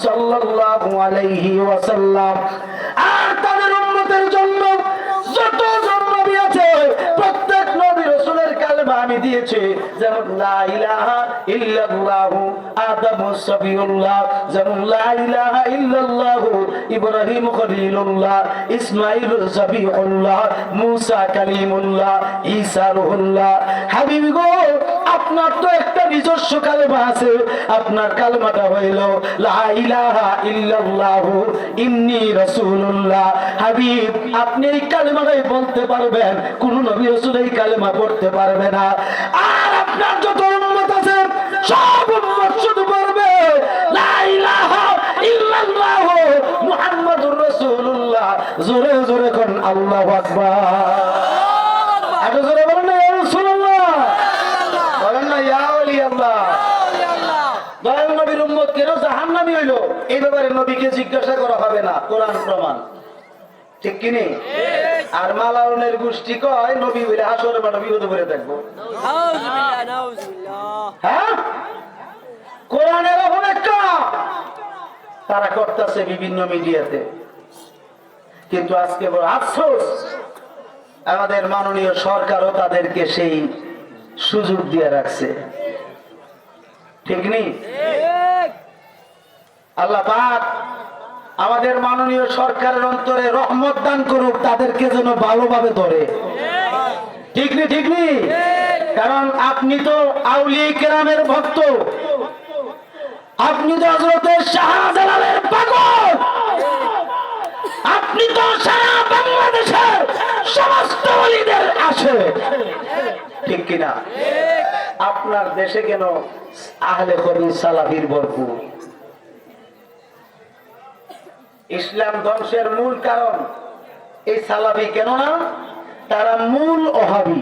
সাল্লাল্লাহু আলাইহি ওয়াসাল্লাম। আর তাদের উম্মতের জন্য যতজন নবী আছে প্রত্যেক নবী রাসূলের কালেমা আমি দিয়েছি, যেমন লা ইলাহা ইল্লাল্লাহু আদমু সাবিউল্লাহ, যেমন লা ইলাহা ইল্লাল্লাহু ইব্রাহিম খলিলুল্লাহ, ইসমাঈল সাবিউল্লাহ, মুসা কালিমুল্লাহ, ঈসা রুহুল্লাহ। হাবিব গো, আপনার তো একটা নিজস্ব কালেমা আছে, আপনার কালেমাটা হইল লা ইলাহা ইল্লাল্লাহু ইন্নী রাসূলুল্লাহ। হাবিব, আপনি এই কালেমাটাই বলতে পারবেন, কোন নবী রাসূল এই কালেমা পড়তে পারবে না। আর আপনার যত উম্মত আছে সব উম্মত শুধু পড়বে লা ইলাহা ইল্লাল্লাহু মুহাম্মাদুর রাসূলুল্লাহ। জোরে জোরে কোন আল্লাহু আকবার। এত জোরে বলেন না ইয়া রাসূলুল্লাহ, বলেন না ইয়া ওলি আল্লাহ। দয়াল নবীর উম্মত কেন জাহান্নামী হইল, এই ব্যাপারে নবীকে জিজ্ঞাসা করা হবে না, কোরআন প্রমাণ। ঠিক কি নেই? আর মালাউনের গোষ্ঠী কয় নবী বলে হাসরে মাঠে বিপদে পড়ে থাকবো। হ্যাঁ, কোরআনের অপব্যাখ্যা তারা করতেছে বিভিন্ন মিডিয়াতে। কিন্তু আজকে বড় আফসোস, আমাদের মাননীয় সরকারও তাদেরকে সেই সুযোগ দিয়ে রাখছে। ঠিক নেই? আল্লাহ পাক আমাদের মাননীয় সরকারের অন্তরে রহমত দান করুক, তাদেরকে যেন ভালোভাবে ধরে। ঠিক নেই? ঠিক নেই? কারণ আপনি তো আউলিয়া কেরামের ভক্ত, আপনি তো হযরতে শাহজালালের পাগল, আপনি তো সারা বাংলাদেশের সমস্ত ওলিদের আসে। ঠিক কিনা? আপনার দেশে কেন আহলে হাদিস সালাফির ভরপুর? ইসলাম ধ্বংসের মূল কারণ এই সালাফি কেন না? তারা মূল ওহাবি।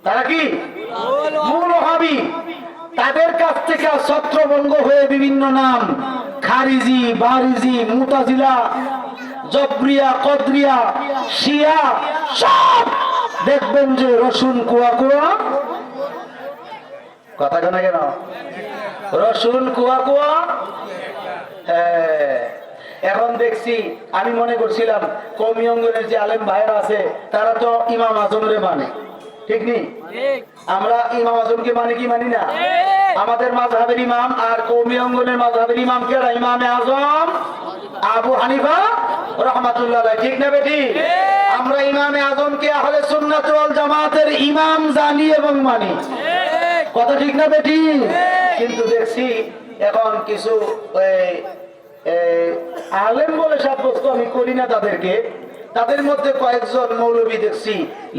তারা কি মূল ওহাবি? তাদের কাছ থেকে ছত্রভঙ্গ হয়ে বিভিন্ন নাম খারিজি, বারিজি, মুতাজিলা, জবরিয়া, কদরিয়া, শিয়া সব দেখবেন যে রসুন কুয়া কুয়া। কথা কেন কেন রসুন কুয়া কুয়া? এখন দেখছি, আমি মনে করছিলাম কওমি অঙ্গনের যে আলেম ভাইরা আছে তারা তো ইমাম আজমের মানে। ঠিক নেই? আমরা ইমাম আজমকে মানি কি মানি না? আমাদের মাযহাবের ইমাম আর কওমি অঙ্গনের মাযহাবের ইমাম কে? ইমামে আজম আবু হানিফা রাহমাতুল্লাহ আলাইহি। ঠিক না বেটি? আমরা ইমামে আজমকে আহলে সুন্নাত ওয়াল জামাতের ইমাম জানি এবং মানি। কথা ঠিক না বেটি? কিন্তু দেখছি এখন কিছু আলেম বলে সাব্যস্ত আমি করি না তাদেরকে, তাদের মধ্যে কয়েকজন মৌলবী দেখছি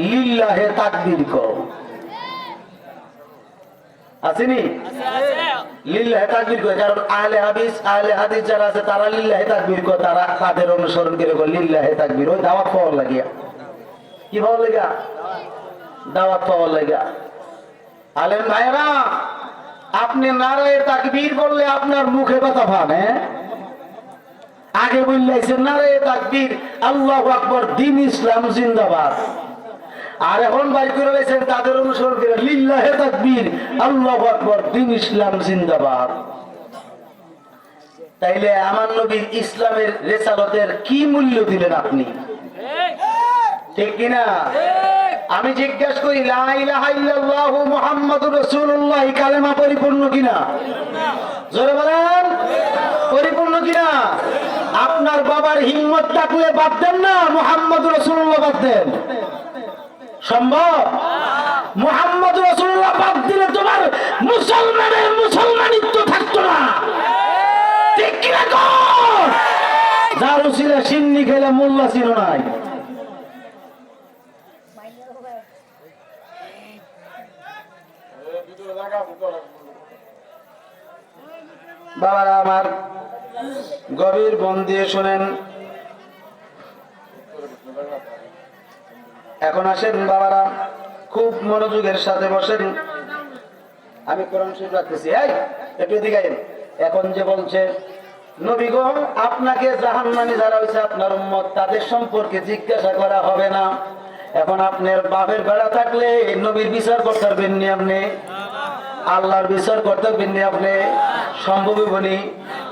লিল্লাহে তাকবীর কও। আসেনি? লিল্লাহে তাকবীর কয়। কারণ আহলে হাদিস যারা আছে তারা লিল্লাহে তাকবীর কয়, তারা তাদের অনুসরণ করে কয় লিল্লাহে তাকবীর। ওই দাওয়াত পাওয়ার লাগিয়া। কি পাওয়ার লাগা? দাওয়াত পাওয়ার লাগা। আলেম ভাইরা, আপনি নারায়ে তাকবীর বললে আপনার মুখে ব্যথা পান। আগে বললেছেন নারায়ে তাকবীর, আল্লাহু আকবার, দ্বীন ইসলাম জিন্দাবাদ। আর এখন বাইর করে রয়েছেন তাদের অনুসরণ করে লিল্লাহে তাকবীর, আল্লাহু আকবার, দ্বীন ইসলাম জিন্দাবাদ। তাইলে আমার নবীর ইসলামের রিসালাতের কি মূল্য দিলেন আপনি? ঠিক কিনা? আমি জিজ্ঞাসা করি, লা ইলাহা ইল্লাল্লাহু মুহাম্মাদুর রাসূলুল্লাহ এই কালেমা পরিপূর্ণ কিনা? জোরে বলেন, পরিপূর্ণ কিনা? আপনার বাবার হিম্মত থাকলে বাদ দেন না, মুহাম্মাদুর রাসূলুল্লাহ বাদ দেন। সম্ভব? মুহাম্মাদুর রাসূলুল্লাহ বাদ দিলে তোমার মুসলমানের মুসলমানিত্ব থাকতো না। ঠিক কিনা? যার উসিলা সিন্নি খেলে মোল্লা ছিল নাই। বাবারা আমার, গভীর মন দিয়ে শোনেন। এখন আসেন বাবারা, খুব মনোযোগের সাথে বসেন। আমি কোরআন শরীফ রাখতেছি। একটু এদিকে আইন। এখন যে বলছে নবী গো, আপনাকে জাহান্নামী যারা হয়েছে আপনার উম্মত, তাদের সম্পর্কে জিজ্ঞাসা করা হবে না। এখন আপনার বাপের বেড়া থাকলে নবীর বিচার করতে পারবেননি, আপনি আল্লাহর বিচার করতে পারবেননি, আপনি সম্ভব হবনি।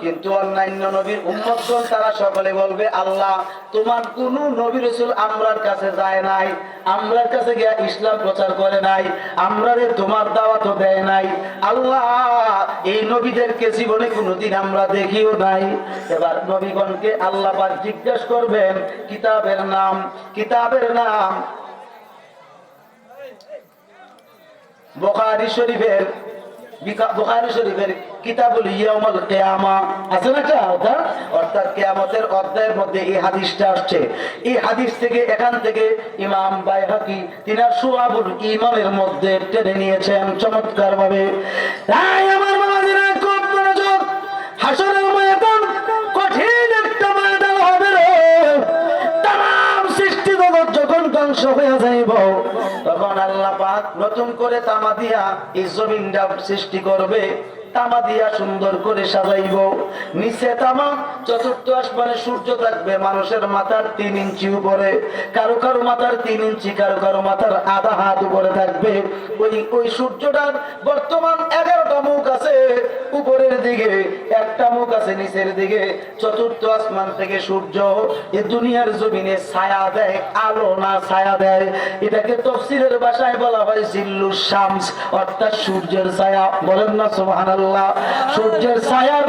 কিন্তু অন্যান্য নবীর উম্মতগণ তারা সকলে বলবে আল্লাহ তোমার কোন নবী রাসূল আমরার কাছে যায় নাই, আমরার কাছে গিয়া ইসলাম প্রচার করে নাই, আমরারে তোমার দাওয়াতও দেয় নাই। আল্লাহ এই নবীদেরকে জীবনে কোনোদিন আমরা দেখিও নাই। এবার নবীগণকে আল্লাহ পাক জিজ্ঞাসা করবেন কিতাবের নাম, কিতাবের নাম বুখারী শরীফের কিতাবুল ইয়াউমুল কিয়ামা আছে না, অর্থাৎ কিয়ামতের অধ্যায়ের মধ্যে এই হাদিসটা আসছে। এই হাদিস থেকে এখান থেকে ইমাম বাইহাকি তিনার শুআবুল ঈমানের মধ্যে টেনে নিয়েছেন চমৎকার ভাবে। তাই আমার বাবাজিরা খুব মনোযোগ, হাসরের ময়দান কঠিন একটা ময়দান হবে রে। তাম সৃষ্টি জগৎ যখন ধ্বংস হয়ে যাইব তখন আল্লাহ পাক নতুন করে তামা দিয়া এই জমিনটা সৃষ্টি করবে, তামা দিয়া সুন্দর করে সাজাইব। নিচে তামা, চতুর্থ আসমানে সূর্য থাকবে মানুষের মাথার 3 ইঞ্চি উপরে, কারো কারো মাথার 3 ইঞ্চি, কারো কারো মাথার আধা হাত উপরে থাকবে। ওই সূর্যটার বর্তমান 11টা মুখ আছে উপরের দিকে, একটা মুখ আছে নিচের দিকে। চতুর্থ আসমান থেকে সূর্য এই দুনিয়ার জমিনে ছায়া দেয়, আলো না ছায়া দেয়। এটাকে তাফসীরের ভাষায় বলা হয় জিল্লুশ শামস, অর্থাৎ সূর্যের ছায়া। বলেন না সুবহানাল্লাহ। সূর্যের ছায়ার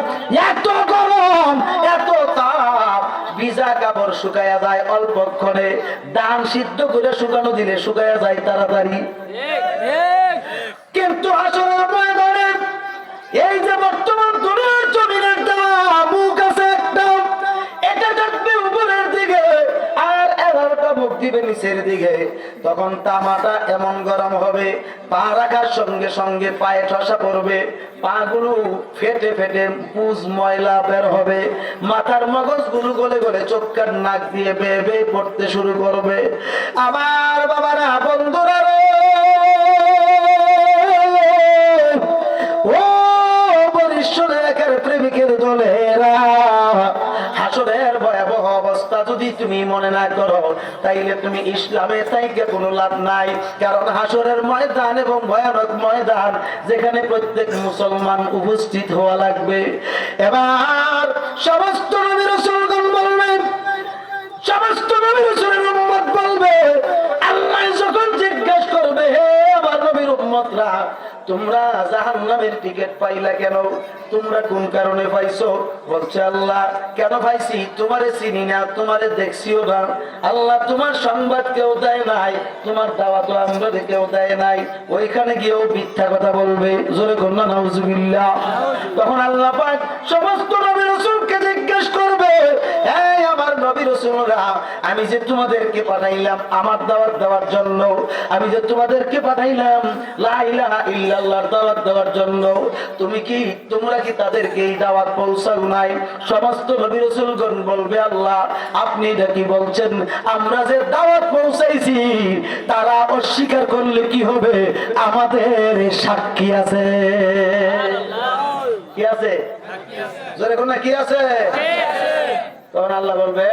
এত গরম, এত তাপ, ভিজা কাপড় শুকায়া যায় অল্পক্ষণে, ধান সিদ্ধ করে শুকানো দিলে শুকায়া যায় তাড়াতাড়ি। কিন্তু হাসরের ময়দানে এই যে বর্তমান দুনিয়ার জমিনের মুখ আছে একটা, এটা থাকবে উপরের দিকে আর 11টা মুখ দিবে নিচের দিকে। তখন তামাটা এমন গরম হবে, পা রাখার সঙ্গে সঙ্গে পায়ে ঠসা পড়বে, পাগুলো ফেটে ফেটে পুজ ময়লা বের হবে, মাথার মগজগুলো গলে গলে চোখ কান নাক দিয়ে বেয়ে বেয়ে পড়তে শুরু করবে। আমার বাবারা, বন্ধুরা রে, ও বরিষ্ঠের একের প্রেমিকের দলেরা, হাসরের ভয়াবহ অবস্থা যদি তুমি মনে না করো তাইলে তুমি ইসলামে তাইকে কোনো লাভ নাই। কারণ হাসরের ময়দান এবং ভয়ানক ময়দান, যেখানে প্রত্যেক মুসলমান উপস্থিত হওয়া লাগবে। এবার সমস্ত নবী রাসূলগণ বলবেন, সমস্ত নবী রাসূলের উম্মত বলবে, আল্লাহ যখন জিজ্ঞাসা করবে হে আমার নবীর উম্মতরা, তোমরা জাহান্নামের টিকিট পাইলা কেন? তোমরা কোন কারণে পাইছো? বলছে আল্লাহ কেন পাইছি? তোমারে চিনি না, তোমারে দেখছিও না। আল্লাহ তোমার সংবাদ কেউ দেয় নাই, তোমার দাওয়াত আমরা কেউ দেয় নাই। ওইখানে গিয়েও মিথ্যা কথা বলবে। জোরে কন্যা নাউজুবিল্লাহ। তখন আল্লাহ পাক সমস্ত নবী রাসূলকে জিজ্ঞেস করবে, এই আমার নবী রাসূলরা, আমি যে তোমাদেরকে পাঠাইলাম আমার দাওয়াত দেওয়ার জন্য, আমি যে তোমাদেরকে পাঠাইলাম লা ইলাহা ইল্লাল্লাহর দাওয়াত দেওয়ার জন্য, তোমরা কি তাদেরকে এই দাওয়াত পৌঁছাও নাই? সমস্ত নবী রাসূলগণ বলবে, আল্লাহ আপনি এটা কি বলছেন? আমরা যে দাওয়াত পৌঁছাইছি তারা অস্বীকার করলে কি হবে? আমাদের সাক্ষী আছে। কি আছে? জোরে কোন কি আছে? তখন আল্লাহ বলবে,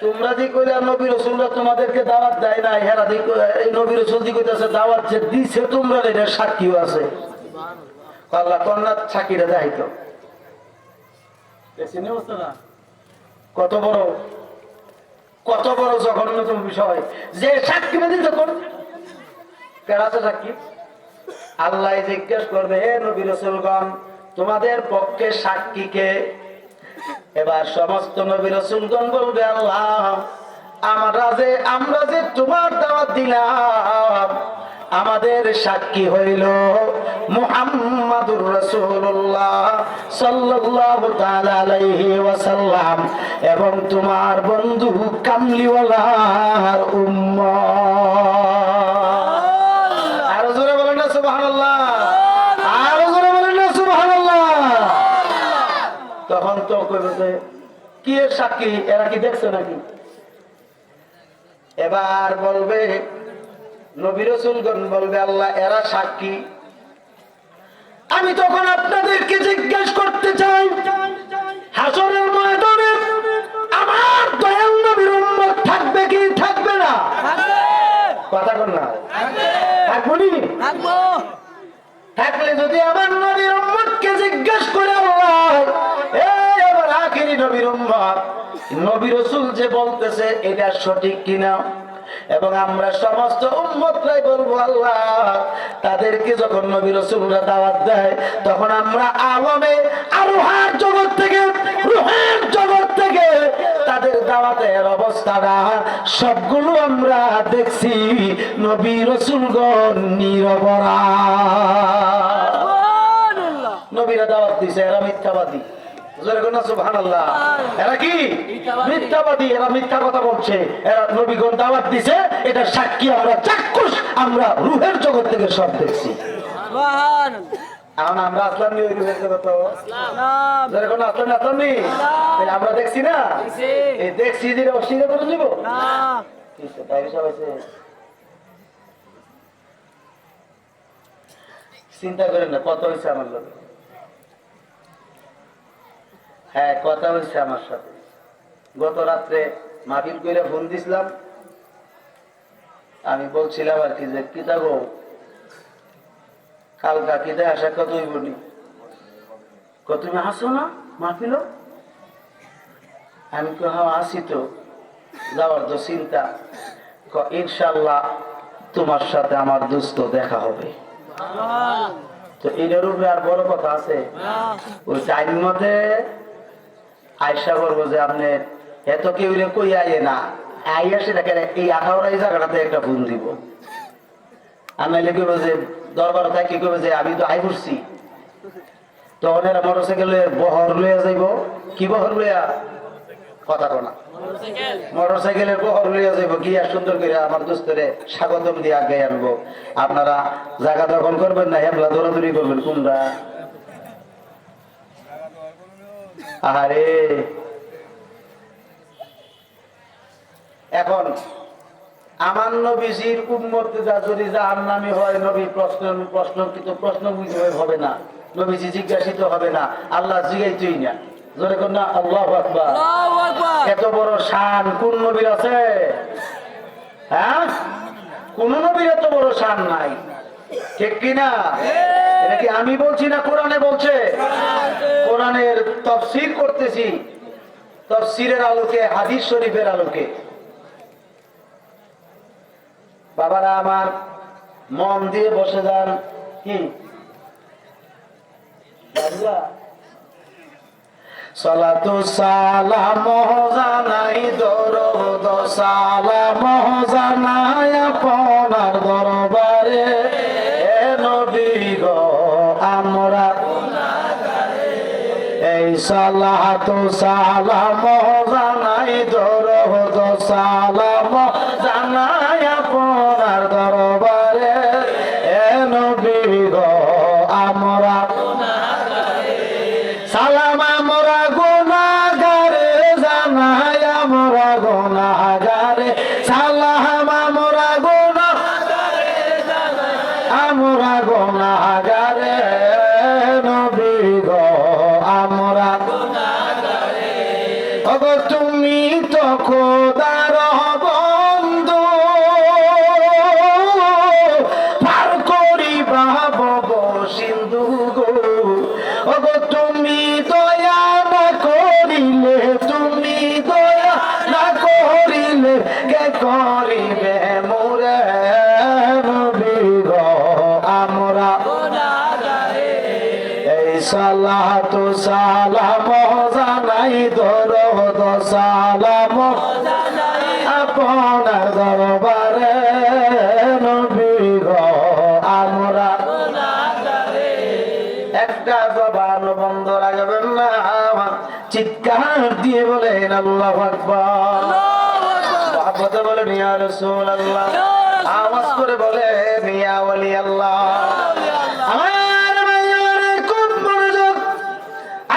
তোমরা যে কইলা নবী রাসূলরা তোমাদেরকে দাওয়াত দেয় না, হেরা দি এই নবী রাসূল দি কইতাছে দাওয়াত যে দিছে তোমরা এর সাক্ষীও আছে। আল্লাহ কন্যা সাক্ষীরা দেখাইতো। কত বড়, কত বড় জঘন্যতম বিষয় যে সাক্ষী দিতে কোন কেন আছে সাক্ষী? আল্লাহ জিজ্ঞেস করবে, হে নবী রাসূলগণ তোমাদের পক্ষে সাক্ষী কে? এবার সমস্ত নবী রাসূলগণ বলবে, আল্লাহ আমরা যে তোমার দাওয়াত দিলাম আমাদের সাক্ষী হইল মুহাম্মাদুর রাসূলুল্লাহ সাল্লাল্লাহু তাআলা আলাইহি ওয়াসাল্লাম এবং তোমার বন্ধু কামলিওয়ালার উম্মত। আরো জোরে বলেন না সুবহানাল্লাহ, আরো জোরে বলেন না সুবহানাল্লাহ। তখন তো কইবে কি এর সাক্ষী, এরা কি দেখছে নাকি? এবার বলবে নবী রাসূলগণ বলবে, আল্লাহ এরা সাক্ষী। আমি তখন আপনাদেরকে জিজ্ঞেস করতে চাই, হাসরের ময়দানে আমার দয়াল নবীর উম্মত থাকবে কি থাকবে না? কথা বল না, থাকবো নি? থাকলে যদি আমার নবীর উম্মতকে জিজ্ঞেস করে, আল্লাহ নবীর উম্মত, নবী রাসূল যে বলতেছে এটা সঠিক কিনা, এবং আমরা সমস্ত উম্মতরাই বলবো আল্লাহ তাদেরকে যখন নবী রাসূলরা দাওয়াত দেয় তখন আমরা আলমে আরোহার জগৎ থেকে, রূহের জগৎ থেকে তাদের দাওয়াতের অবস্থাটা সবগুলো আমরা দেখছি নবী রাসূলগণ নীরবরা। নবীরা দাওয়াত দিছে, এরা মিথ্যাবাদী। সুবহানাল্লাহ। এরা কি মিথ্যাবাদী, এরা মিথ্যা কথা বলছে, এরা নবীগণ দাওয়াত দিছে, এটা সাক্ষী আমরা, চাক্ষুষ আমরা রূহের জগৎ থেকে সব দেখছি। সুবহানাল্লাহ। আমরা আসলাম নি ওই রূহের জগৎ? আসলাম আসলাম নি? আমরা দেখছি না? এই দেখছি যে অস্বীকার করে দিব না। তাই সব আছে, চিন্তা করেন না। কত হয়েছে আমার লোক? হ্যাঁ, কথা হয়েছে আমার সাথে। গত রাত্রে মাহফিল করে ফোন দিছিলাম, আমি বলছিলাম আর কি যে কিতা গো কালকা কিতা আসা কত বলি, তুমি আসো না মাহফিল? আমি হ্যাঁ আসি তো, যাওয়ার তো চিন্তা। ইনশাল্লাহ তোমার সাথে আমার দোস্ত দেখা হবে। তো এটার উপরে আর বড় কথা আছে? ওই টাইম মতে আয়সা করবো যে আপনি এত কেউ কই আইয়ে না, আইয়া সেটা এই 18 জায়গাটাতে একটা ফোন দিব। আর নাইলে কেউ যে দরবার থাকি কেউ যে আমি তো আই করছি, তখন এরা মোটরসাইকেলের বহর লইয়া যাইব। কি বহর লইয়া? কথা না, মোটরসাইকেলের বহর লইয়া যাইব, গিয়া সুন্দর করে আমার দোস্তরে স্বাগতম দিয়ে আগে আনবো। আপনারা জায়গা দখল করবেন না, হেমলা দৌড়াদৌড়ি করবেন কোনটা? আরে এখন আমার নবীজির উম্মত যদি জাহান্নামী হয়, নবী প্রশ্ন হবে না, নবীজি জিজ্ঞাসিত হবে না, আল্লাহ জিজ্ঞাসিতই না। জোরে কোন না আল্লাহু আকবার। এত বড় শান কোন নবীর আছে? হ্যাঁ, কোন নবীর এত বড় শান নাই, ঠিক কিনা? এটা কি আমি বলছি না কোরআনে বলছে? কোরআনের তাফসীর করতেছি, তাফসীরের আলোকে, হাদিস শরীফের আলোকে। বাবারা আমার, মন দিয়ে বসে যান। কি সালাতু সালাম জানাই, দরুদ সালাম জানাই আপনার দরবারে, এ নবী গো আমরা এই সালাতু সালাম জানাই, দরুদ সালাম জানাই আপনার দরবারে, এ নবী গো আমরা সালাম আমরা গুনাহগারে জানাই, আমরা গুনাহগারে সালাম আমরা গুনাহগারে জানাই, আমরা গুনাহগারে নবী গো আমরা গুনাহগারে। ওগো তুমি তো খোদার বন্ধু, পার করিবা ভব সিন্ধু গো। ওগো তুমি দয়া না করিলে, তুমি দয়া না করিলে কে করিবে মোরে, নবী গো আমরা গুনাহগারে। এই সালাতু সালাম জানাই, দরুদ সালাম জানাই আপনার দরবারে, নবী গো আমরা গুনাহগারে। একটা জবান বন্ধ রাখবেন না, চিৎকার দিয়ে বলেন আল্লাহু আকবার। মহব্বতে বলেন ইয়া রাসূলুল্লাহ, আওয়াজ করে বলেন ইয়া ওয়ালি আল্লাহ। আমার ভাইয়ের কোন মনোযোগ,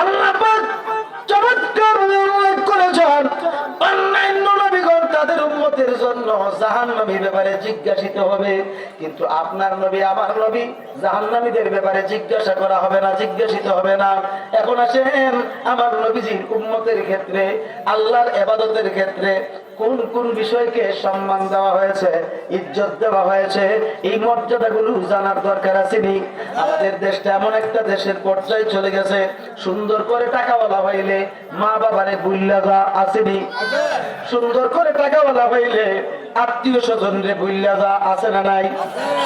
আল্লাহ পাক চমৎকার উল্লেখ করেছেন অন্যান্য নবীগণ তাদের উম্মত উম্মতের জন্য জাহান্নামীর ব্যাপারে জিজ্ঞাসিত হবে, কিন্তু আপনার নবী আমার নবী জাহান্নামীদের ব্যাপারে জিজ্ঞাসা করা হবে না, জিজ্ঞাসিত হবে না। এখন আসেন আমার নবীজির উম্মতের ক্ষেত্রে, আল্লাহর ইবাদতের ক্ষেত্রে কোন কোন বিষয়কে সম্মান দেওয়া হয়েছে, ইজ্জত দেওয়া হয়েছে, এই মর্যাদাগুলো জানার দরকার আছে নি? আমাদের দেশটা এমন একটা দেশের পর্যায়ে চলে গেছে, সুন্দর করে টাকাওয়ালা হইলে মা বাবারে বুইল্লা যা আসেনি, সুন্দর করে টাকাওয়ালা হইলে আত্মীয় স্বজন রে বুইল্লা যা আছে না নাই?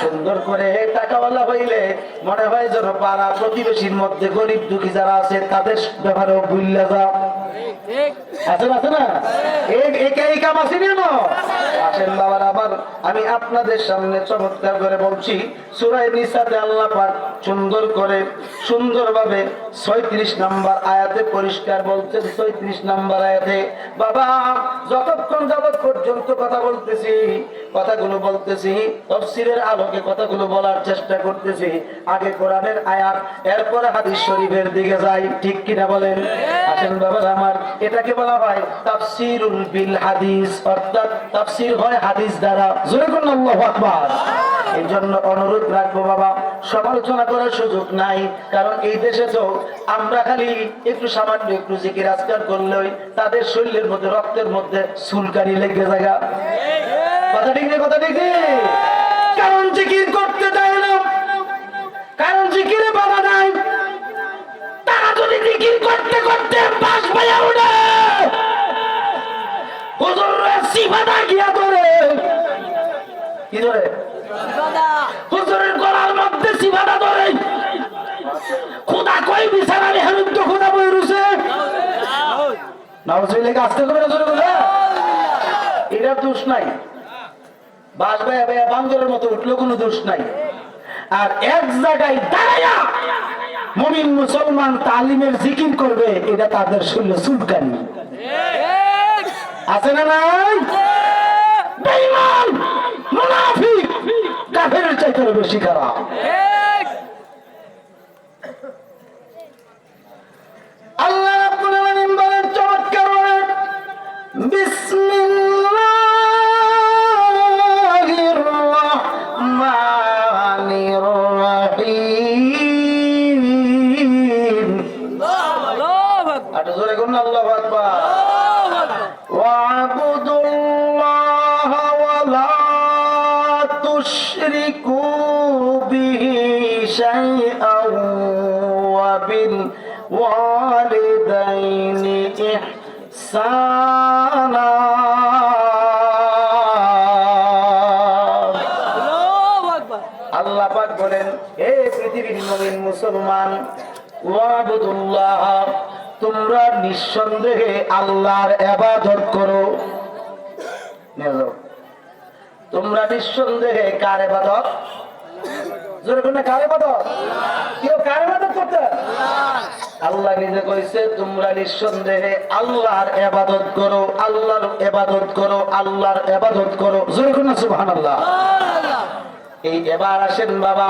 সুন্দর করে টাকাওয়ালা হইলে মনে হয় যেন পাড়া প্রতিবেশীর মধ্যে গরিব দুঃখী যারা আছে তাদের ব্যাপারেও বুইল্লা যা আছে না? এই কাম আছে না? আসেন বাবার আবার আমি আপনাদের সামনে চমৎকার করে বলছি, সূরা নিসাতে আল্লাহ পাক সুন্দরভাবে 36 নম্বর আয়াতে পরিষ্কার বলছেন। 36 নম্বর আয়াতে বাবা যতক্ষণ যাবত পর্যন্ত কথাগুলো বলতেছি তাফসীরের আলোকে কথাগুলো বলার চেষ্টা করতেছি। আগে কোরআনের আয়াত, এরপরে হাদিস শরীফের দিকে যাই, ঠিক কিনা বলেন? আসেন বাবা আমার, এটাকে বলা হয় তাফসীরুল বিল হাদিস, অর্থাৎ তাফসীর হয় হাদিস দ্বারা। জোরে বলুন আল্লাহু আকবার। এই জন্য অনুরোধ রাখবো বাবা, সমালোচনা করার সুযোগ নাই, কারণ এই দেশে তো আমরা খালি একটু সামান্য একটু জিকির আজকার করলেই তাদের শরীরের মধ্যে রক্তের মধ্যে চুলকানি লেগে জায়গা। কথা ঠিক নেই? কথা ঠিক নেই? কারণ জিকির করতে দেয় না, কারণ জিকিরে বাবা নাই। তারা যদি জিকির করতে করতে বাস পাইয়া উঠে হুজুররা সিফাদা গিয়া ধরে, কি ধরে? হুজুরের গলার মধ্যে সিফাদা ধরে। খোদা কই বিছানা রে হামিদ তো খোদা বই রুছে নাউজুবিল্লাহ, আস্তে করে না জোরে বলে। এটা দোষ নাই, বাস ভাইয়া ভাইয়া বান্দরের মতো উঠলো কোনো দোষ নাই। আর এক জায়গায় দাঁড়ায়া মুমিন মুসলমান তালিমের জিকির করবে, এটা তাদের শরীরে চুলকানি আছে না নাই? বেঈমান মুনাফিক কাফেরের চাইতে বেশি খারাপ। আল্লাহ রাব্বুল আলামিন বলেন চমৎকার বলেন, বিসমিল্লাহির রাহমানির রাহিম। আল্লাহু আকবার। আটা জোরে করুন আল্লাহু আকবার। ওয়া'বুদুল্লাহ ওয়া লা তুশরিকু বিহি শাইআন ওয়া বিল ওয়ালিদাইনি ইহসানা। আল্লাহ পাক বলেন, হে পৃথিবীর মুমিন মুসলমান, ওয়া'বুদুল্লাহ, তোমরা নিঃসন্দেহে আল্লাহর ইবাদত করো। তোমরা নিঃসন্দেহে কার ইবাদত? জোরে বলুন, কার ইবাদত? কেউ কার ইবাদত করতে? আল্লাহ নিজে কইছে তোমরা নিঃসন্দেহে আল্লাহর ইবাদত করো, আল্লাহর ইবাদত করো, আল্লাহর ইবাদত করো। জোরে বলুন সুবহানাল্লাহ। এই এবার আসেন বাবা,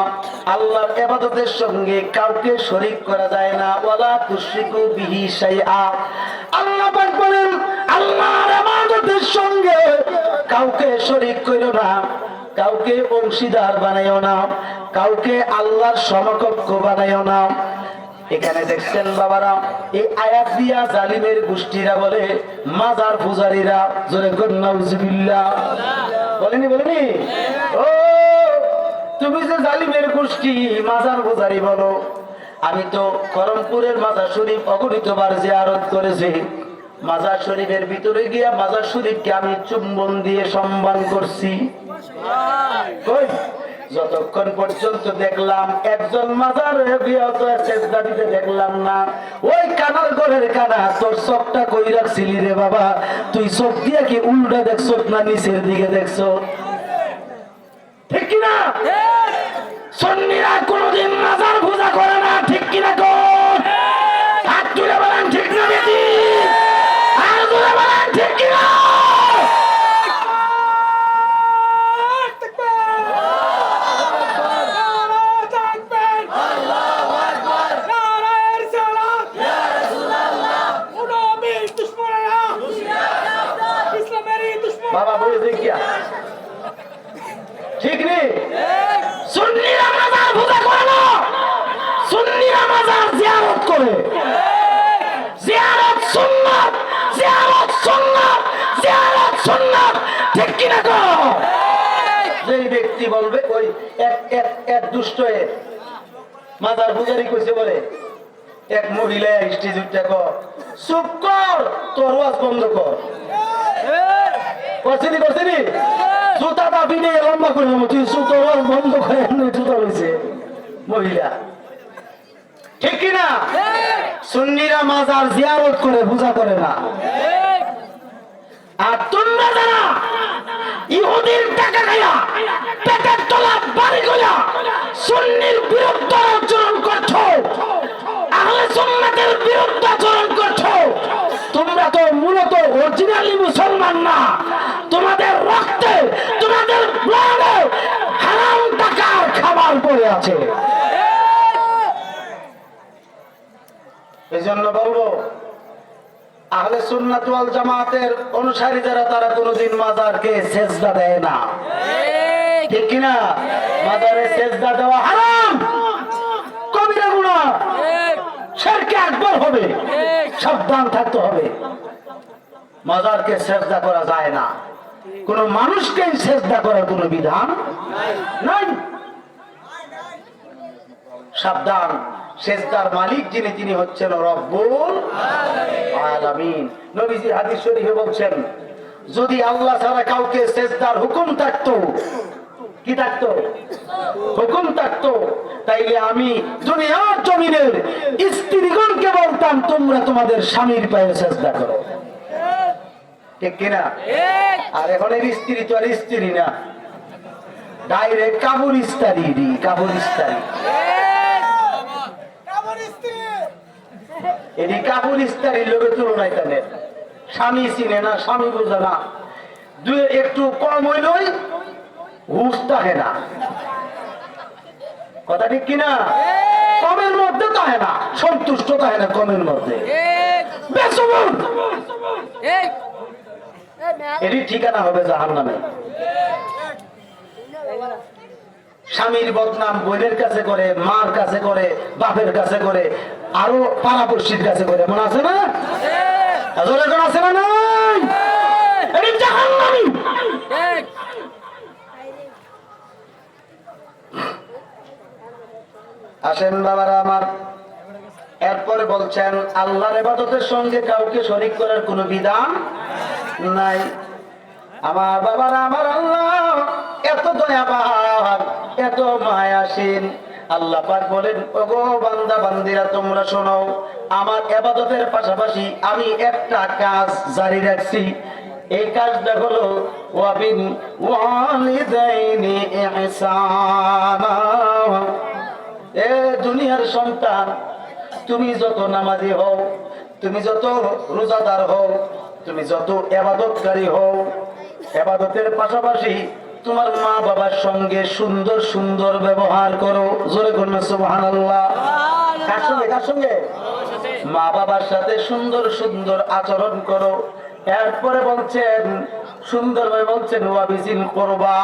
আল্লাহর ইবাদতের সঙ্গে কাউকে শরীক করা যায় না। ওয়ালা তুশরিকু বিহি শাইআ। আল্লাহ পাক বলেন আল্লাহর ইবাদতের সঙ্গে কাউকে শরীক কইরো না, কাউকে অংশীদার বানাইও না, কাউকে আল্লাহর সমকক্ষ বানাইও না। এখানে দেখছেন বাবারা, এই আয়াত দিয়া জালিমের গোষ্ঠীরা বলে মাজার পূজারীরা, জোরে বলুন নাউজুবিল্লাহ। বলেনি বলেনি? ও তুমি যে জালিমের গোষ্ঠী মাজার পূজারী বলো, আমি তো করমপুরের মাজার শরীফ অগণিতবার জিয়ারত করেছি। মাজার শরীফের ভিতরে গিয়া মাজার শরীফকে আমি চুম্বন দিয়ে সম্মান করছি। যতক্ষণ পর্যন্ত দেখলাম একজন মাজার চেষ্টা দিতে দেখলাম না, ওই কানার ঘরের কানা তোর চোখটা কই রাখছিলি রে বাবা? তুই চোখ দিয়ে কি উল্টা দেখছ না নিচের দিকে দেখছ? ঠিক কিনা? সুন্নিরা কোনদিন মাজার পূজা করে না, ঠিক কিনা? হাত তুলে বলেন ঠিক না বেটি? আর তুলে বলেন ঠিক কিনা? বাবা বলে এক দুষ্ট মাজার পূজারি কইছে বলে এক মহিলা স্টেজ উঠে কর চুপ কর তোর ওয়াজ বন্ধ কর করছিনি জুতা দাবি নিয়ে লম্বা করে তুই তোর ওয়াজ বন্ধ করে জুতা হয়েছে মহিলা ঠিক কিনা সুন্নিরা মাজার জিয়ারত করে পূজা করে না আর তোমরা যারা ইহুদির টাকা খায়া পেটের তলা বাড়ি গয়া সুন্নির বিরুদ্ধে আচরণ করছো আহলে সুন্নাতের বিরুদ্ধে আচরণ করছো তোমরা তো মূলত অরিজিনালি মুসলমান না তোমাদের রক্তে তোমাদের ব্লাডে হারাম টাকার খাবার পড়ে আছে এজন্য বলবো আহলে সুন্নাত ওয়াল জামাতের অনুসারী যারা তারা কোনোদিন মাজারকে সেজদা দেয় না ঠিক কিনা মাজারে সেজদা দেওয়া হারাম কবিরা গুনাহ শিরকে আকবার হবে সাবধান থাকতে হবে মাজারকে সেজদা করা যায় না কোন মানুষকে সেজদা করার কোনো বিধান নাই সাবধান সেজদার মালিক যিনি তিনি হচ্ছেন রব্বুল আলামিন নবীজি হাদিস শরীফে বলছেন যদি আল্লাহ ছাড়া কাউকে সেজদার হুকুম থাকতো কি থাকতো হুকুম থাকতো তাইলে আমি দুনিয়ার জমিনের স্ত্রীগণকে বলতাম তোমরা তোমাদের স্বামীর পায়ে সেজদা করো ঠিক কিনা আর এখন এর স্ত্রী তো আর স্ত্রী না ডাইরেক্ট কাবুলিস্তারি এটি কাবুলিস্তারির লোকের তুলনায় তাদের স্বামী চিনে না স্বামী বোঝে না দুই একটু কম হইলই হুশ থাকে না কথা ঠিক কিনা কমের মধ্যে থাকে না সন্তুষ্ট থাকে না কমের মধ্যে এটি ঠিকানা হবে জাহান্নামে স্বামীর বদনাম বোনের কাছে করে মার কাছে করে বাপের কাছে করে আরো পাড়াপড়শির কাছে করে এমন আছে না আছে না নাই এটি জাহান্নামী আসেন বাবারা আমার এরপরে বলছেন আল্লাহর ইবাদতের সঙ্গে কাউকে শরীক করার কোনো বিধান নাই আমার বাবারা আমার আল্লাহ এত দয়াবান এত মায়াশীল আল্লাহ পাক বলেন ওগো বান্দা বান্দিরা তোমরা শোনো আমার ইবাদতের পাশাপাশি আমি একটা কাজ জারি রাখছি এই কাজটা হলো ওয়াবিন ওয়ালিদাইনি ইহসানা এ দুনিয়ার সন্তান তুমি যত নামাজি হও তুমি যত রোজাদার হও তুমি যত ইবাদতকারী হও ইবাদতের পাশাপাশি তোমার মা বাবার সঙ্গে সুন্দর সুন্দর ব্যবহার করো জোরে করুন সুবহানাল্লাহ কার সঙ্গে মা বাবার সাথে সুন্দর সুন্দর আচরণ করো এরপরে বলছেন সুন্দরভাবে বলছেন ওয়াবিজিল কুরবা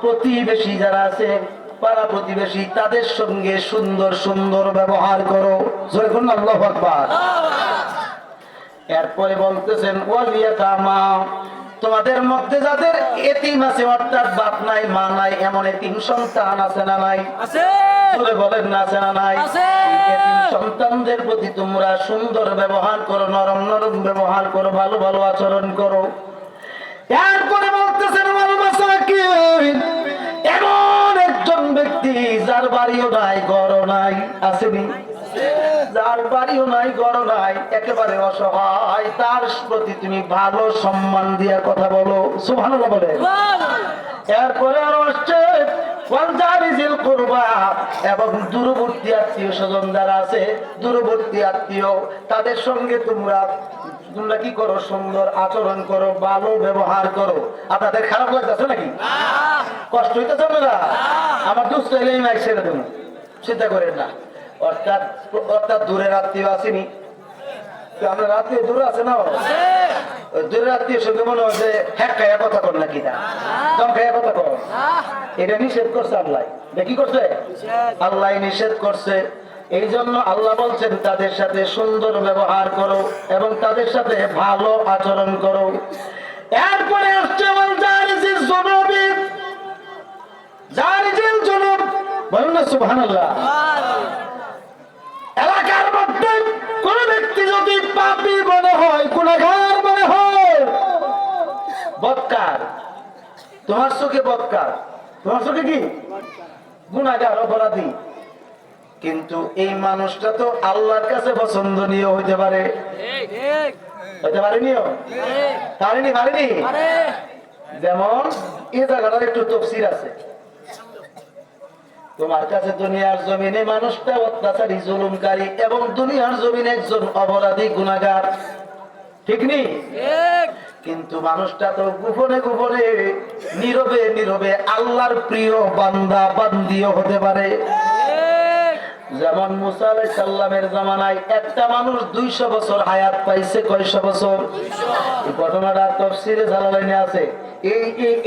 প্রতিবেশী যারা আছে পাড়া প্রতিবেশী তাদের সঙ্গে সুন্দর সুন্দর ব্যবহার করো জোরে করুন আল্লাহু আকবার এরপরে বলতেছেন ওয়ালিয়াতামা তোমাদের মধ্যে যাদের এতিম আছে অর্থাৎ বাপ নাই মা নাই এমন এতিম সন্তান আছে না নাই আছে জোরে বলেন না আছে না নাই আছে এতিম সন্তানদের প্রতি তোমরা সুন্দর ব্যবহার করো নরম নরম ব্যবহার করো ভালো ভালো আচরণ করো এরপরে বলতেছেন ওয়াল মাসাকিন এমন একজন ব্যক্তি যার বাড়িও নাই ঘরও নাই আসেনি যার বাড়িও নাই ঘরও নাই একেবারে অসহায় তার প্রতি তুমি ভালো সম্মান দিয়ে কথা বলো সুবহানাল্লাহ বলে এরপরে আরো আসছে ওয়ালজারিজিল কুরবা এবং দূরবর্তী আত্মীয় স্বজন যারা আছে দূরবর্তী আত্মীয় তাদের সঙ্গে তোমরা কি করো সুন্দর আচরণ করো ভালো ব্যবহার করো আপনাদের খারাপ লাগতেছে নাকি কষ্ট হইতেছে আপনারা আমার দুস্থ এলেই মাইক ছেড়ে দেবো চিন্তা করেন না অর্থাৎ দূরের আত্মীয় আসেনি আমরা আত্মীয় দূরে আছে না দূরের আত্মীয় সঙ্গে মনে হয় যে হ্যাঁ খাইয়া কথা কর নাকি না দম খাইয়া কথা কর এটা নিষেধ করছে আল্লাহ কি করছে আল্লাহ নিষেধ করছে এই জন্য আল্লাহ বলছেন তাদের সাথে সুন্দর ব্যবহার করো এবং তাদের সাথে ভালো আচরণ করো এরপরে আসছে জারিজিল বলুন না সুবহানাল্লাহ। এলাকার মধ্যে কোন ব্যক্তি যদি পাপী মনে হয়, গুনাহগার মনে হয়, বদকার, তোমার চোখে বদকার, তোমার চোখে কি গুনাহগার, অপরাধী, কিন্তু এই মানুষটা তো আল্লাহর কাছে পছন্দনীয় হইতে পারে, হইতে পারেনিও, পারেনি। যেমন এই জায়গাটার একটু তফসির আছে। তোমার কাছে দুনিয়ার জমিনে মানুষটা অত্যাচারী, জুলুমকারী এবং দুনিয়ার জমিনে একজন অপরাধী, গুনাহগার, ঠিক নেই? কিন্তু মানুষটা তো গোপনে গোপনে, নীরবে নীরবে আল্লাহর প্রিয় বান্দা বান্দিও হতে পারে। যেমন মুসা আলাইহিস সালামের জামানায় একটা মানুষ 200 বছর হায়াত পাইছে। কয়শো বছর? এই ঘটনাটা তাফসীরে জালালাইনে আছে।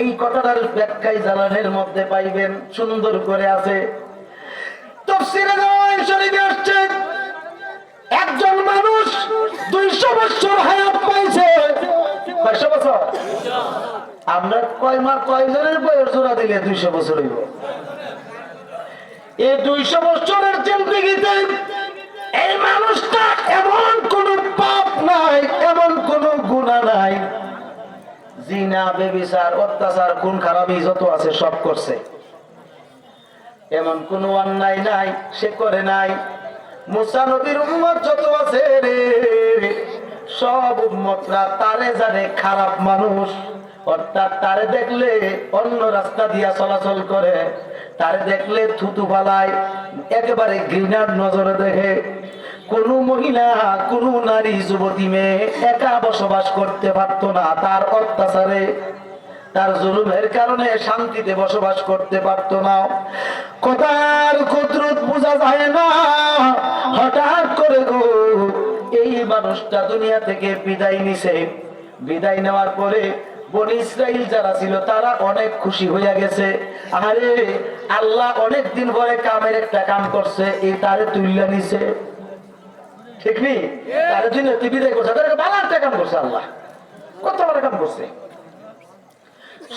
এই কথাটার ব্যাখ্যায় জালালের মধ্যে পাইবেন, সুন্দর করে আছে। তাফসীরে জালালাইন শরীফে আসছে একজন মানুষ 200 বছর হায়াত পাইছে। কয়শো বছর? আমরা কয়জনের বয়স জোড়া দিলে 200 বছর হইব? এই 200 বছরের জিন্দেগিতে এই মানুষটা এমন কোন পাপ নাই, এমন কোন গুনাহ নাই, জিনা, ব্যভিচার, অত্যাচার, খুন খারাপি যত আছে সব করছে। এমন কোন অন্যায় নাই সে করে নাই। মুসা নবীর উম্মত যত আছে রে, সব উম্মতরা তারে জানে খারাপ মানুষ, অর্থাৎ তারে দেখলে অন্য রাস্তা দিয়া চলাচল করে, তারে দেখলে থুতু ফালায়, একেবারে ঘৃণার নজরে দেখে। কোন মহিলা, কোন নারী, যুবতী মেয়ে একা বসবাস করতে পারত না। তার অত্যাচারে, তার জুলুমের কারণে শান্তিতে বসবাস করতে পারত না। কথার কুদরত বোঝা যায় না। হঠাৎ করে গো এই মানুষটা দুনিয়া থেকে বিদায় নিছে। বিদায় নেওয়ার পরে বনি ইসরাইল যারা ছিল তারা অনেক খুশি হইয়া গেছে। আরে আল্লাহ অনেক দিন পরে কামের একটা কাম করছে, এই তারে তুইলা নিছে, ঠিক নি? তার জন্য তুই বিদায় করছে, ভালো একটা কাম করছে আল্লাহ, কত বড় কাম করছে।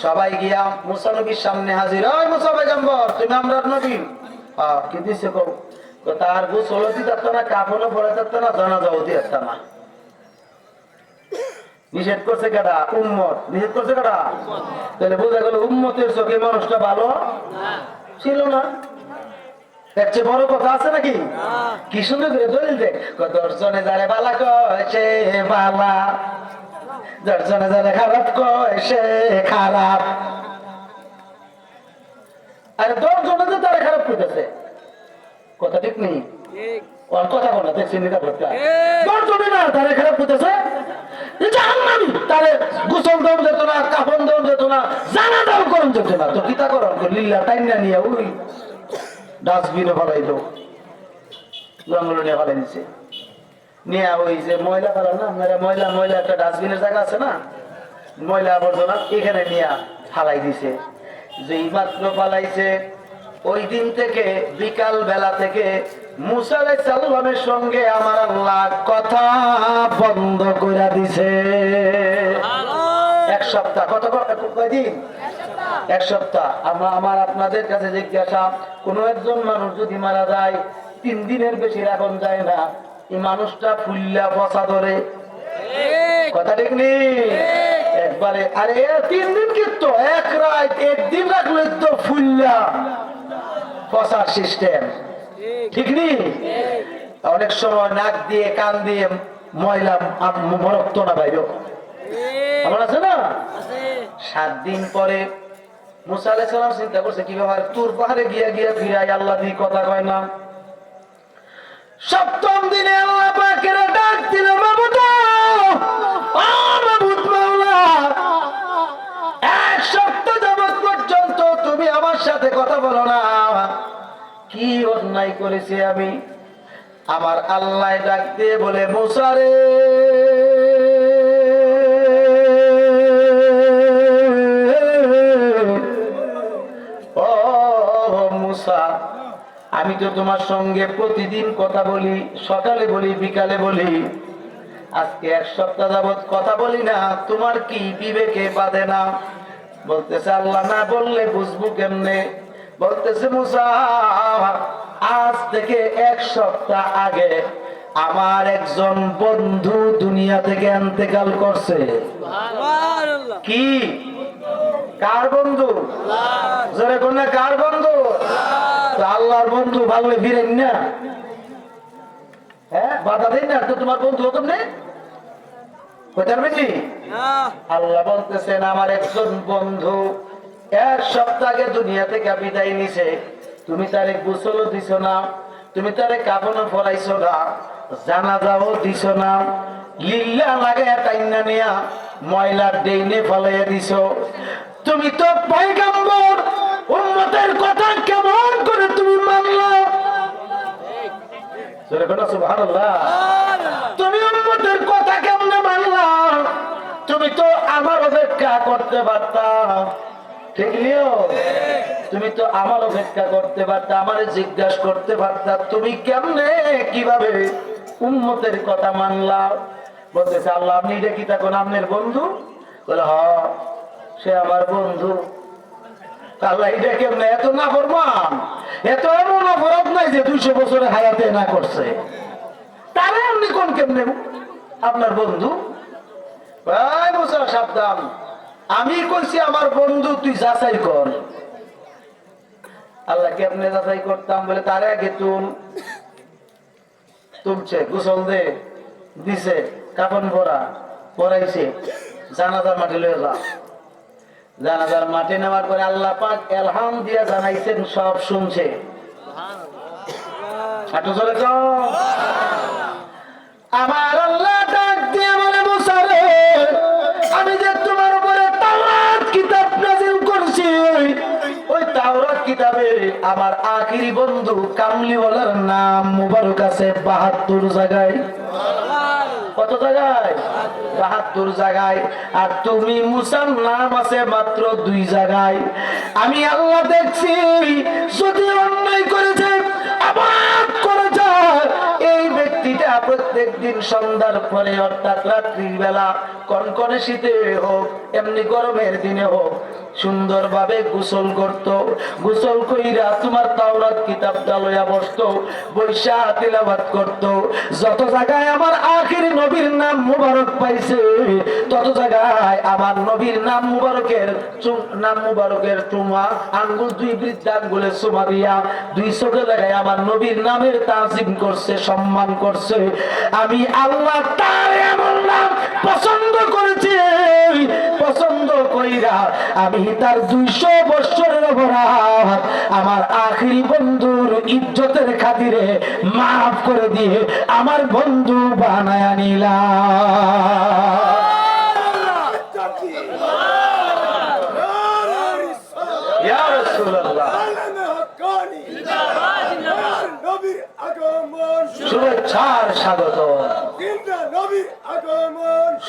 সবাই গিয়া মুসা নবীর সামনে হাজির। ওই মুসা পয়গম্বর, তুমি আমরার নবী? কি দিছে কও? তার গোসল দিতে না, কাফনও পরে থাকতো না, জানাজাও দিতে না। নিষেধ করছে কেডা? উম্মত। নিষেধ করছে কেডা? তাহলে বোঝা গেল উম্মতের চোখে মানুষটা ভালো ছিল না। এর চেয়ে বড় কথা আছে নাকি? কি সুন্দর করে দলিল দেয়, দর্শনে যারে বালা কয় সে বালা, দর্শনে যারে খারাপ কয় সে খারাপ। আরে দর্শনে যে তারা খারাপ করতেছে, কথা ঠিক নেই? কথা বলা দেখছি নিটা ভর্তা দর্শনে না তারা খারাপ করতেছে, তারে গোসল দেওয়া যেত না, কাফন দেওয়া যেত না, জানা দাও করণ যেত না। তো কিতা করণ লিল্লা টাইনা নিয়ে ওই ডাস্টবিনে ফেলাইলো, জঙ্গল নিয়ে ফেলাই দিচ্ছে। নিয়ে ওই যে ময়লা ফেলান না আপনারা, ময়লা ময়লা একটা ডাস্টবিনের জায়গা আছে না, ময়লা আবর্জনা এখানে নিয়ে ফালাই দিছে। যেই মাত্র ফালাইছে, ওই দিন থেকে বিকাল বেলা থেকে মুসা আলাইহিস সালামের সঙ্গে আমার আল্লাহ কথা বন্ধ করে দিছে। এক সপ্তাহ। কয়দিন? এক সপ্তাহ। আমার আপনাদের কাছে জিজ্ঞাসা, কোন একজন মানুষ যদি মারা যায় 3 দিনের বেশি রাখন যায় না, এই মানুষটা ফুল্লা পচা ধরে, কথা ঠিক নেই? একবারে আরে 3 দিন কিন্তু এক রাত, একদিন রাখলে তো ফুল্লা পচার সিস্টেম, ঠিক নেই? অনেক সময় নাক দিয়ে কান দিয়ে ময়লা মরক্ত না বাইর আমার আছে না। 7 দিন পরে মুসা আলাইহিস সালাম চিন্তা করছে কি ব্যাপার, তুর পাহাড়ে গিয়া গিয়া ফিরাই আল্লাহ দিয়ে কথা কয় না। 7ম দিনে আল্লাহ পাকের ডাক দিল, মাবুদ মাবুদ মাওলা, 1 সপ্তাহ যাবত পর্যন্ত তুমি আমার সাথে কথা বলো না, কি অন্যায় করেছি আমি? আমার আল্লাহ ডাক দিয়ে বলে, মুসা রে, ও মুসা, আমি তো তোমার সঙ্গে প্রতিদিন কথা বলি, সকালে বলি, বিকালে বলি, আজকে 1 সপ্তাহ যাবত কথা বলি না, তোমার কি বিবেকে বাঁধে না? বলতেছে আল্লাহ, না বললে বুঝবো কেমনে? বলতেছে মুসা আজ থেকে 1 সপ্তাহ আগে আমার একজন বন্ধু দুনিয়া থেকে ইন্তেকাল করছে। কি কার বন্ধু? জোরে কোন না কার বন্ধু? তো আল্লাহর বন্ধু ভালো ফিরেন না, হ্যাঁ বাধা দেন না তো তোমার বন্ধু হতো না কোথার বেশি। আল্লাহ বলতেছেন আমার একজন বন্ধু 1 সপ্তাহ আগে দুনিয়া থেকে বিদায় নিছে, তুমি তারে গোসলও দিছো না, তুমি তারে কাফনও পরাইছো না, জানাজাও দিছো না, লিল্লা লাগায়া টাইনা নিয়া ময়লার ডেইনে ফলাইয়া দিছো। তুমি তো পয়গম্বর, উম্মতের কথা কেমন করে তুমি মানলা? সুবহানাল্লাহ। তুমি উম্মতের কথা কেমনে মানলা? তুমি তো আমার অপেক্ষা করতে পারতা, ঠিক নিও, তুমি তো আমার অপেক্ষা করতে পারতা, আমারে জিজ্ঞাসা করতে পারতা তুমি কেমনে কিভাবে উম্মতের কথা মানলা। বলতেছে আল্লাহ আপনি এটা কি তখন আপনার বন্ধু? বলে হ সে আমার বন্ধু। আল্লাহ এটা কেমনে? এত না ফরমান, এত এমন অপরাধ নাই যে 200 বছরের হায়াতে না করছে, তাহলে আপনি কোন কেমনে আপনার বন্ধু? ভাই মুসা সাবধান, আমি কইছি আমার বন্ধু তুই যাচাই কর। আল্লাহ কেমনে যাচাই করতাম? বলে তারে আগে তুলছে, গোসল দে দিছে, কাফন ভরা পরাইছে, জানাজার মাটি লয়ে যা। জানাজার মাটি নেওয়ার পরে আল্লাহ পাক এলহাম দিয়া জানাইছেন, সব শুনছে। হাঁটু চলে তো আমার আল্লাহ ডাক দিয়ে বলে মুসা রে, আমি যে তোমার উপরে তাওরাত কিতাব নাযিল করছি, ওই তাওরাত কিতাবে আমার আখিরি বন্ধু কামলিওয়ালার নাম মুবারক আছে 72 জায়গায়। কত জায়গায়? 72 জায়গায়। আর তুমি মুসার নাম আছে মাত্র 2 জায়গায়। আমি আল্লাহ দেখছি যদি অন্যায় করেছে, আবাদ করেছে, এই ব্যক্তিটা প্রত্যেক দিন সন্ধ্যার পরে অর্থাৎ রাত্রির বেলা কনকনে শীতে হোক এমনি গরমের দিনে হোক সুন্দরভাবে গোসল করত, গোসল কইরা তোমার তাওরাত কিতাবটা লইয়া বসতো, বৈশা তিলাওয়াত করত। যত জায়গায় আমার আখির নবীর নাম মুবারক পাইছে, তত জায়গায় আমার নবীর নাম মুবারকের চুমা আঙ্গুল, 2 বৃদ্ধ আঙ্গুলে চুমা দিয়া 2 ছোট জায়গায় আমার নবীর নামের তাজিম করছে, সম্মান করছে। আমি আল্লাহ তার এমন নাম পছন্দ করেছি, পছন্দ কইরা আমি তার 200 বছরের অপরাধ আমার আখিরি বন্ধুর ইজ্জতের খাতিরে মাফ করে দিয়ে আমার বন্ধু বানায়া নিলাম। ইয়া রাসূলুল্লাহ, শুভেচ্ছার স্বাগত,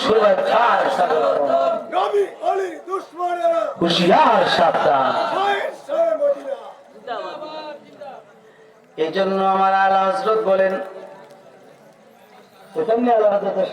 শুভেচ্ছার স্বাগত, হুঁশিয়ার সাবধান। এই জন্য আমার আলা হযরত বলেন, আলা হযরতের